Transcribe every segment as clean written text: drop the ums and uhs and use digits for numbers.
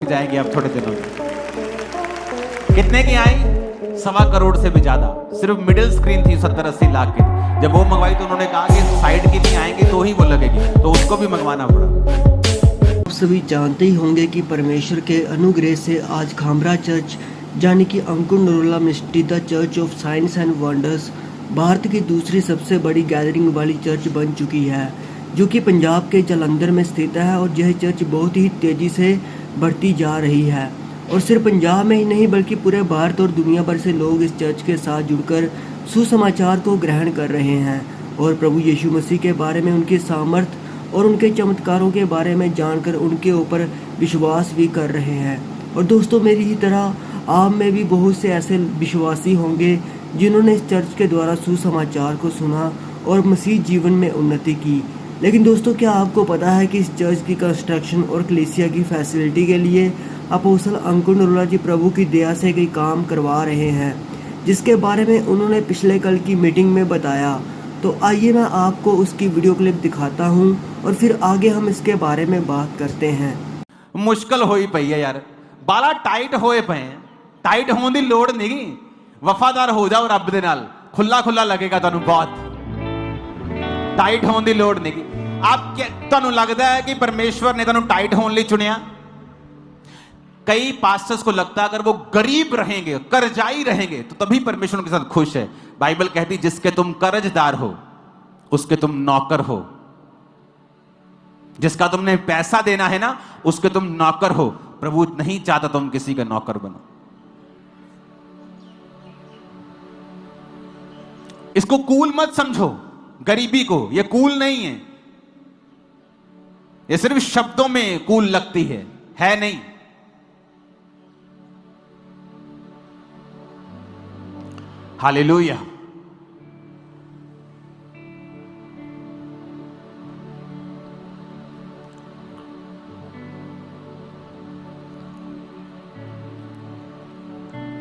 जाएंगे अब थोड़े दिनों में। कितने की आई? 1.25 करोड़ से भी ज्यादा। सिर्फ मिडिल स्क्रीन थी 70-80 लाख की। जब वो मंगवाई तो उन्होंने कहा कि साइड की भी आएंगी तो ही वो लगेगी, तो उसको भी मंगवाना पड़ा। आप सभी जानते ही होंगे कि परमेश्वर के अनुग्रह से आज खामरा चर्च यानी कि Ankur Narola mystery the church of science and wonders Bharat की दूसरी सबसे बड़ी गैदरिंग वाली चर्च बन चुकी है, जो कि पंजाब के जालंधर में स्थित है। और यह चर्च बहुत ही तेज़ी से बढ़ती जा रही है और सिर्फ पंजाब में ही नहीं बल्कि पूरे भारत और दुनिया भर से लोग इस चर्च के साथ जुड़कर सुसमाचार को ग्रहण कर रहे हैं और प्रभु यीशु मसीह के बारे में, उनके सामर्थ और उनके चमत्कारों के बारे में जानकर उनके ऊपर विश्वास भी कर रहे हैं। और दोस्तों, मेरी ही तरह आप में भी बहुत से ऐसे विश्वासी होंगे जिन्होंने इस चर्च के द्वारा सुसमाचार को सुना और मसीह जीवन में उन्नति की। लेकिन दोस्तों, क्या आपको पता है कि इस चर्च की कंस्ट्रक्शन और कलीसिया की फैसिलिटी के लिए अपोस्टल अंकुर नरोला जी प्रभु की दया से कई काम करवा रहे हैं, जिसके बारे में उन्होंने पिछले कल की मीटिंग में बताया। तो आइए मैं आपको उसकी वीडियो क्लिप दिखाता हूं और फिर आगे हम इसके बारे में बात करते हैं। मुश्किल होई पई है यार, बाला टाइट होए पे हैं। टाइट होने की लोड़ नहीं, वफादार हो जाओ रब दे नाल, खुला खुला लगेगा तुहानू। बहुत टाइट होने की लोड़ नहीं। आप तुहानू लगता है कि परमेश्वर ने तुहानू टाइट होने लिए चुनिया? कई पास्टर्स को लगता है अगर वो गरीब रहेंगे, कर्जाई रहेंगे, तो तभी परमेश्वर उनके साथ खुश है। बाइबल कहती जिसके तुम कर्जदार हो उसके तुम नौकर हो। जिसका तुमने पैसा देना है ना, उसके तुम नौकर हो। प्रभु नहीं चाहता तुम किसी का नौकर बनो। इसको कूल मत समझो, गरीबी को। यह कूल नहीं है, यह सिर्फ शब्दों में कूल लगती है नहीं। हालेलुया।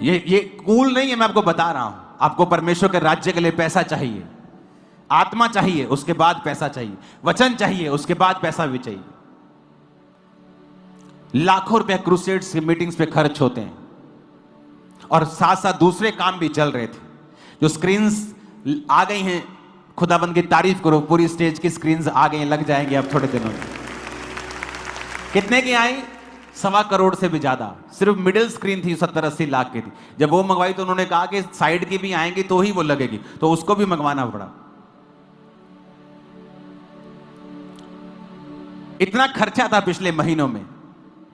ये कूल नहीं है, मैं आपको बता रहा हूं। आपको परमेश्वर के राज्य के लिए पैसा चाहिए, आत्मा चाहिए, उसके बाद पैसा चाहिए, वचन चाहिए, उसके बाद पैसा भी चाहिए। लाखों रुपए क्रूसेड्स की मीटिंग्स पे खर्च होते हैं और साथ साथ दूसरे काम भी चल रहे थे। जो स्क्रीन्स आ गई हैं, खुदाबंद की तारीफ करो, पूरी स्टेज की स्क्रीन्स आ गई हैं, लग जाएंगे अब थोड़े दिनों में। कितने की आई? 1.25 करोड़ से भी ज्यादा। सिर्फ मिडिल स्क्रीन थी 70-80 लाख की थी। जब वो मंगवाई तो उन्होंने कहा कि साइड की भी आएंगी तो ही वो लगेगी, तो उसको भी मंगवाना पड़ा। इतना खर्चा था पिछले महीनों में,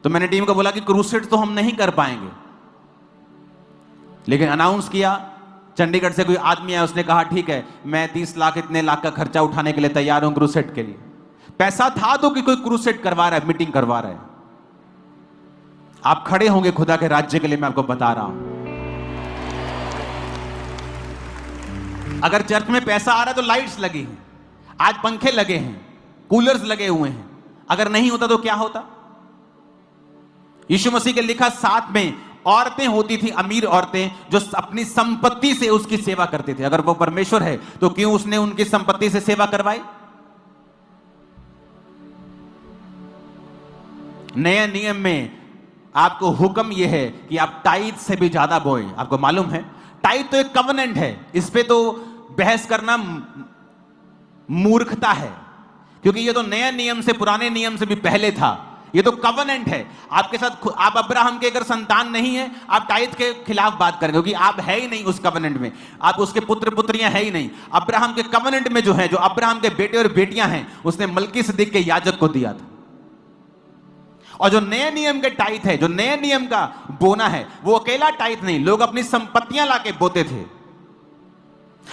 तो मैंने टीम को बोला कि क्रूसेड तो हम नहीं कर पाएंगे, लेकिन अनाउंस किया। चंडीगढ़ से कोई आदमी आया, उसने कहा ठीक है मैं 30 लाख इतने लाख का खर्चा उठाने के लिए तैयार हूं क्रूसेड के लिए। पैसा था तो कि कोई क्रूसेड करवा रहा है, मीटिंग करवा रहा है। आप खड़े होंगे खुदा के राज्य के लिए, मैं आपको बता रहा हूं। अगर चर्च में पैसा आ रहा है तो लाइट्स लगी हैं, आज पंखे लगे हैं, कूलर्स लगे हुए हैं। अगर नहीं होता तो क्या होता? यीशु मसीह के लिखा 7 में औरतें होती थी, अमीर औरतें, जो अपनी संपत्ति से उसकी सेवा करते थे। अगर वो परमेश्वर है तो क्यों उसने उनकी संपत्ति से सेवा करवाई? नए नियम में आपको हुक्म यह है कि आप टाइट से भी ज्यादा बोएं। आपको मालूम है टाइट तो एक कवनेंट है, इस पे तो बहस करना मूर्खता है, क्योंकि ये तो नए नियम से, पुराने नियम से भी पहले था। ये तो कवनेंट है आपके साथ। आप अब्राहम के अगर संतान नहीं है, आप टाइट के खिलाफ बात करेंगे, क्योंकि आप है ही नहीं उस कवनेंट में, आप उसके पुत्र पुत्रियां है ही नहीं। अब्राहम के कवनेंट में जो है, जो अब्राहम के बेटे और बेटियां हैं, उसने मल्कीसदिक के याजक को दिया था। और जो नए नियम के टाइट है, जो नए नियम का बोना है, वो अकेला टाइट नहीं, लोग अपनी संपत्तियां लाके बोते थे।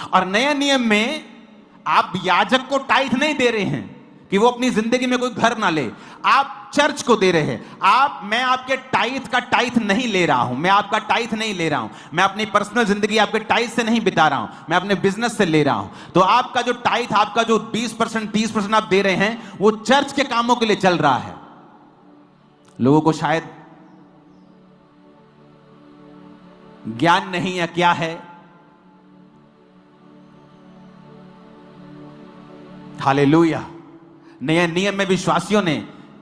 और नए नियम में आप याजक को टाइट नहीं दे रहे हैं कि वो अपनी जिंदगी में कोई घर ना ले, आप चर्च को दे रहे हैं। मैं आपके टाइथ का टाइथ नहीं ले रहा हूं, मैं आपका टाइथ नहीं ले रहा हूं, मैं अपनी पर्सनल जिंदगी आपके टाइथ से नहीं बिता रहा हूं, मैं अपने बिजनेस से ले रहा हूं। तो आपका जो टाइथ, आपका जो 20%, 30% आप दे रहे हैं, वो चर्च के कामों के लिए चल रहा है। लोगों को शायद ज्ञान नहीं है क्या है। हालेलुया। नए नियम में विश्वासियों ने,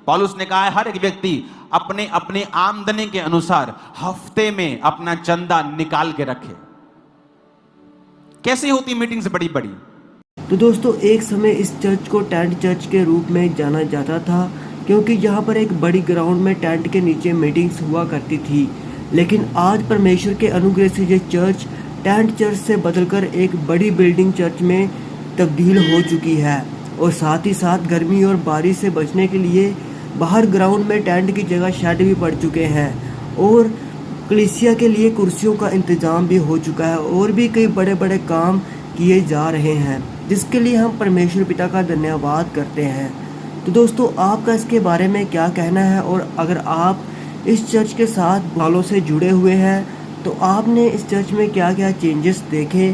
पौलुस ने कहा है, हर एक व्यक्ति अपने अपने आमदनी के अनुसार हफ्ते में अपना चंदा निकाल के रखे। कैसी होती मीटिंग्स बड़ी बड़ी। तो दोस्तों एक समय इस चर्च को टेंट चर्च के रूप में जाना जाता था, क्योंकि यहाँ पर एक बड़ी ग्राउंड में टेंट के नीचे मीटिंग्स हुआ करती थी। लेकिन आज परमेश्वर के अनुग्रह से ये चर्च टेंट चर्च से बदलकर एक बड़ी बिल्डिंग चर्च में तब्दील हो चुकी है। और साथ ही साथ गर्मी और बारिश से बचने के लिए बाहर ग्राउंड में टेंट की जगह शेड भी पड़ चुके हैं और कलीसिया के लिए कुर्सियों का इंतज़ाम भी हो चुका है और भी कई बड़े बड़े काम किए जा रहे हैं, जिसके लिए हम परमेश्वर पिता का धन्यवाद करते हैं। तो दोस्तों आपका इसके बारे में क्या कहना है, और अगर आप इस चर्च के साथ सालों से जुड़े हुए हैं तो आपने इस चर्च में क्या क्या चेंजेस देखे,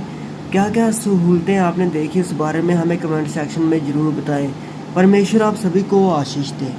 क्या क्या सहूलतें आपने देखी, उस बारे में हमें कमेंट सेक्शन में ज़रूर बताएं। परमेश्वर आप सभी को आशीष दे।